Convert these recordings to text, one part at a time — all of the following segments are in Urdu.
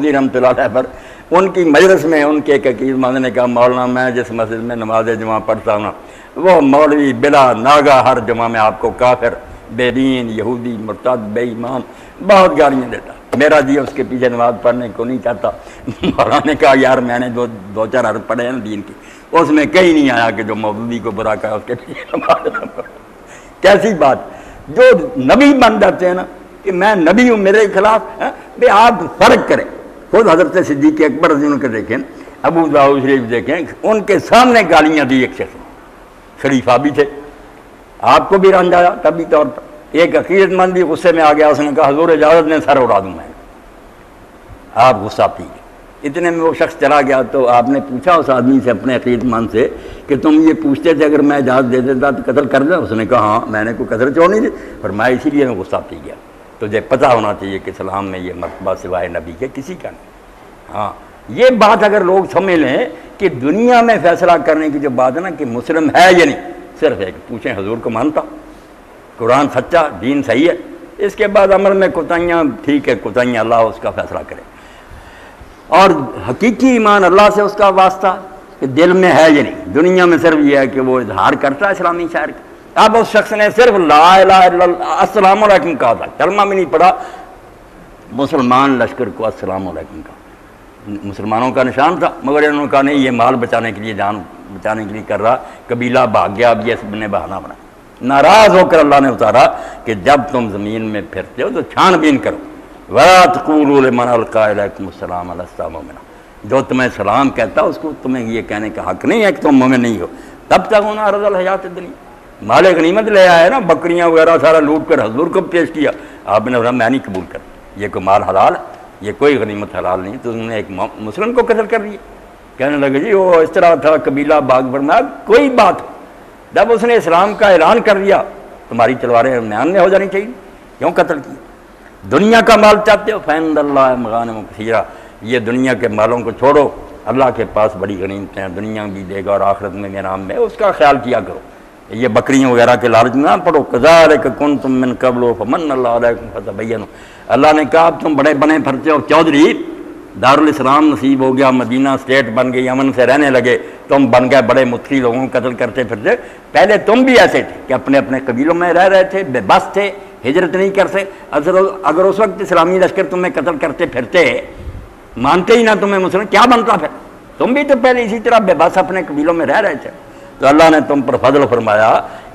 رحمۃ اللہ علیہ پر ان کی مجلس میں ان کے ایک عقید مند نے کہا مولانا میں جس مسجد میں نماز جمعہ پڑھتا ہوں وہ مولوی بلا ناگا ہر جمعہ میں آپ کو کافر، بے دین، یہودی، مرتد، بے ایمان بہت گالیاں دیتا، میرا جی اس کے پیچھے نماز پڑھنے کو نہیں چاہتا۔ مولانا نے کہا یار میں نے دو چار عرض پڑھے ہیں دین کی، اس میں کہیں نہیں آیا کہ جو مولوی کو برا کہا اس کے پیچھے نماز نہ پڑھو۔ کیسی بات، جو نبی بن جاتے ہیں نا کہ میں نبی ہوں میرے خلاف، بے آپ فرق کریں۔ خود حضرت صدیق اکبر رضی اللہ عنہ کے دیکھیں، ابو داؤد شریف دیکھیں، ان کے سامنے گالیاں دی ایک شخص، خلیفہ بھی تھے، آپ کو بھی رنج آیا طبی طور پر، ایک عقیدت مند بھی غصے میں آ گیا، اس نے کہا حضور اجازت نے سر اڑا دوں میں، آپ غصہ پی گئے۔ اتنے میں وہ شخص چلا گیا تو آپ نے پوچھا اس آدمی سے، اپنے عقیدت مند سے، کہ تم یہ پوچھتے تھے اگر میں اجازت دے دیتا تو قتل کر دیں؟ اس نے کہا ہاں میں نے کوئی قتل کیوں نہیں دی، فرمایا اسی لیے میں غصہ پی گیا۔ تجھے پتہ ہونا چاہیے کہ اسلام میں یہ مرتبہ سوائے نبی کے کسی کا نہیں۔ ہاں یہ بات اگر لوگ سمجھ لیں کہ دنیا میں فیصلہ کرنے کی جو بات ہے نا کہ مسلم ہے یا نہیں، صرف ایک پوچھیں حضور کو مانتا، قرآن سچا، دین صحیح ہے، اس کے بعد عمل میں کوتاہیاں ٹھیک ہے، کوتاہیاں اللہ اس کا فیصلہ کرے، اور حقیقی ایمان اللہ سے اس کا واسطہ کہ دل میں ہے یا نہیں۔ دنیا میں صرف یہ ہے کہ وہ اظہار کرتا ہے اسلامی شاعر کا۔ اب اس شخص نے صرف لا الہ الا اللہ السلام علیکم کہا تھا، کلمہ بھی نہیں پڑھا، مسلمان لشکر کو السلام علیکم کہا، مسلمانوں کا نشان تھا، مگر انہوں نے کہا نہیں یہ مال بچانے کے لیے، جان بچانے کے لیے کر رہا، قبیلہ بھاگ گیا، اب یہ سب نے بہانہ بنا۔ ناراض ہو کر اللہ نے اتارا کہ جب تم زمین میں پھرتے ہو تو چھان بین کرو، وَلَا تَقُولُوا لِمَنْ أَلْقَىٰ إِلَيْكُمُ السَّلَامَ لَسْتَ مُؤْمِنًا، جو تمہیں سلام کہتا اس کو تمہیں یہ کہنے کا حق نہیں ہے کہ تم مومن نہیں ہو۔ تب تک ہونا عرض الحیات الدنیا، مال غنیمت لے آئے نا، بکریاں وغیرہ سارا لوٹ کر حضور کو پیش کیا، آپ نے کہا میں نہیں قبول کر، یہ کوئی مال حلال ہے، یہ کوئی غنیمت حلال نہیں، تو انہوں نے ایک مسلم کو قتل کر دیا۔ کہنے لگے جی وہ اس طرح تھا، قبیلہ باغ فرمایا کوئی بات، جب اس نے اسلام کا اعلان کر دیا تمہاری تلواریں میان میں ہو جانی چاہیے، کیوں قتل کیا؟ دنیا کا مال چاہتے ہو، فَإِنَّ اللَّهَ مَغَانِمُ كَثِيرَةٌ، یہ دنیا کے مالوں کو چھوڑو، اللہ کے پاس بڑی غنیمتیں ہیں، دنیا بھی دے گا اور آخرت میں میرام میں، اس کا خیال کیا کرو، یہ بکریاں وغیرہ کے لالچ نہ پڑو۔ كَذَٰلِكَ كُنتُم مِّن قَبْلُ فَمَنَّ اللَّهُ عَلَيْكُمْ فَتَبَيَّنُوا، اللہ نے کہا اب تم بڑے بنے پھرتے ہو، چودھری دارالاسلام نصیب ہو گیا، مدینہ اسٹیٹ بن گئی، امن سے رہنے لگے، تم بن گئے بڑے متقی، لوگوں کو قتل کرتے پھرتے، پہلے تم بھی ایسے تھے کہ اپنے اپنے قبیلوں میں رہ رہے تھے، بے بس تھے، ہجرت نہیں کر سکتے، اگر اس وقت اسلامی لشکر تمہیں قتل کرتے پھرتے، مانتے ہی نہ تمہیں مسلم، کیا بنتا پھر؟ تم بھی تو پہلے اسی طرح بے بس اپنے قبیلوں میں رہ رہے تھے، تو اللہ نے تم پر فضل فرمایا،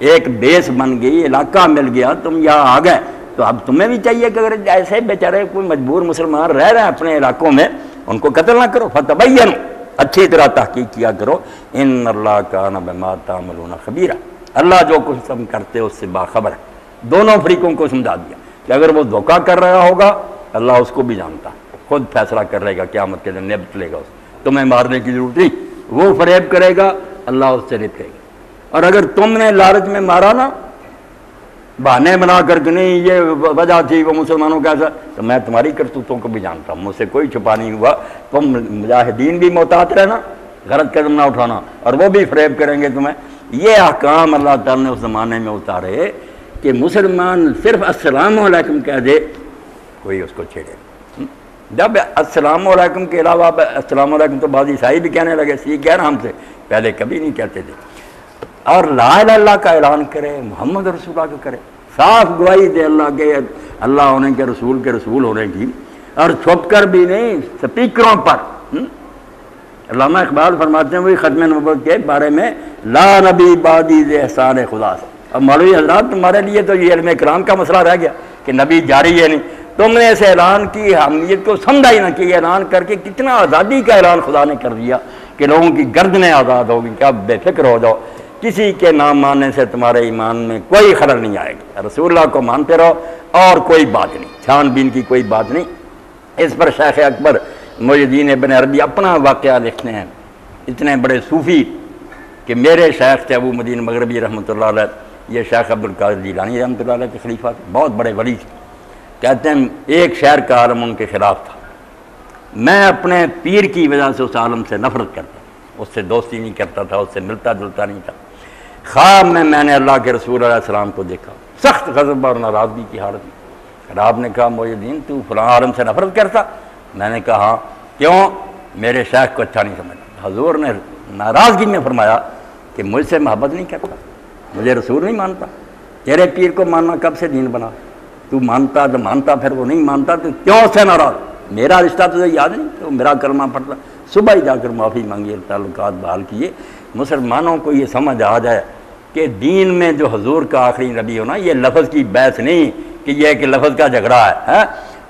ایک بیس بن گئی، علاقہ مل گیا، تم یہاں آ گئے، تو اب تمہیں بھی چاہیے کہ اگر ایسے بیچارے کوئی مجبور مسلمان رہ رہے ہیں اپنے علاقوں میں، ان کو قتل نہ کرو، فتبینوا، اچھی طرح تحقیق کیا کرو، ان اللہ کان بما تعملون خبیرا، اللہ جو کچھ تم کرتے ہو اس سے باخبر ہے۔ دونوں فریقوں کو سمجھا دیا کہ اگر وہ دھوکہ کر رہا ہوگا اللہ اس کو بھی جانتا، خود فیصلہ کر رہے گا، قیامت کے دن نپٹ لے گا، اس تمہیں مارنے کی ضرورت نہیں، وہ فریب کرے گا، اللہ اس سے نپٹے گا۔ اور اگر تم نے لالچ میں مارا نا، بہانے بنا کر کے نہیں یہ وجہ تھی وہ مسلمانوں کا ایسا، تو میں تمہاری کرتوتوں کو بھی جانتا ہوں، مجھ سے کوئی چھپا نہیں ہوا، تم مجاہدین بھی محتاط رہنا، غلط قدم نہ اٹھانا، اور وہ بھی فریب کریں گے تمہیں۔ یہ احکام اللہ تعالیٰ نے اس زمانے میں اتارے کہ مسلمان صرف السلام علیکم کہہ دے کوئی اس کو چھیڑے۔ جب السلام علیکم کے علاوہ السلام علیکم تو بعض عیسائی بھی کہنے لگے، سیکھ گئے نا ہم سے، پہلے کبھی نہیں کہتے تھے، اور لا الہ الا اللہ کا اعلان کرے، محمد رسول اللہ کو کرے، صاف گواہی دے اللہ کے، اللہ ہونے کے رسول ہونے کی، اور چھپ کر بھی نہیں، سپیکروں پر۔ علامہ اقبال فرماتے ہیں وہی ختم نبوت کے بارے میں، لا نبی بعدی ذی احسان خدا سے۔ اب مولوی حضرات تمہارے لیے تو یہ علم کلام کا مسئلہ رہ گیا کہ نبی جاری ہے نہیں، تم نے اس اعلان کی اہمیت کو سمجھا ہی نہ کہ یہ اعلان کر کے کتنا آزادی کا اعلان خدا نے کر دیا کہ لوگوں کی گردنیں آزاد ہوگی کہ اب بے فکر ہو جاؤ، کسی کے نام ماننے سے تمہارے ایمان میں کوئی خلل نہیں آئے گا، رسول اللہ کو مانتے رہو اور کوئی بات نہیں، چھان بین کی کوئی بات نہیں۔ اس پر شیخ اکبر محی الدین ابن عربی اپنا واقعہ لکھتے ہیں، اتنے بڑے صوفی کہ میرے شیخ تھے ابو مدین مغربی رحمۃ اللہ علیہ، یہ شیخ عبدالقادر جیلانی رحمۃ اللہ علیہ کے خلیفہ تھے، بہت بڑے ولی تھے۔ کہتے ہیں ایک شہر کا عالم ان کے خلاف تھا، میں اپنے پیر کی وجہ سے اس عالم سے نفرت کرتا، اس سے دوستی نہیں کرتا تھا، اس سے ملتا جلتا نہیں تھا۔ خواب میں نے اللہ کے رسول علیہ السلام کو دیکھا، سخت غضب اور ناراضگی کی حالت میں۔ آپ نے کہا محی الدین تو فلاں عالم سے نفرت کرتا؟ میں نے کہا ہاں کیوں؟ میرے شیخ کو اچھا نہیں سمجھا۔ حضور نے ناراضگی میں فرمایا کہ مجھ سے محبت نہیں کرتا، مجھے رسول نہیں مانتا، تیرے پیر کو ماننا کب سے دین بنا؟ تو مانتا تو مانتا، پھر وہ نہیں مانتا تو کیوں اس سے ناراض؟ میرا رشتہ تجھے یاد نہیں تو میرا کلمہ پڑھتا؟ صبح ہی جا کر معافی مانگی، تعلقات بحال کیے۔ مسلمانوں کو یہ سمجھ آ جائے کہ دین میں جو حضور کا آخری نبی ہونا یہ لفظ کی بحث نہیں کہ یہ کہ لفظ کا جھگڑا ہے۔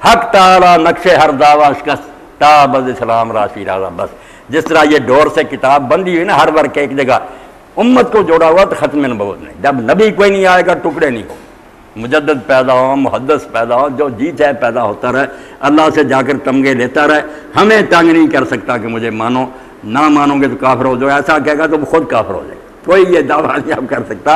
حق تعالی نقش ہر دعویٰ شکست تابز اسلام راشی راضا، بس جس طرح یہ ڈور سے کتاب بندی ہوئی نا ہر ورق ایک جگہ، امت کو جوڑا ہوا تو ختم نبوت نہیں۔ جب نبی کوئی نہیں آئے گا ٹکڑے نہیں ہو، مجدد پیدا ہو، محدث پیدا ہو، جو جی چاہے پیدا ہوتا رہے، اللہ سے جا کر تمغے لیتا رہے، ہمیں تنگ نہیں کر سکتا کہ مجھے مانو، نہ مانو گے تو کافر ہو جاؤ، ایسا کہے گا تو وہ خود کافر ہو جائے گا، کوئی یہ دعویٰ نہیں آپ کر سکتا۔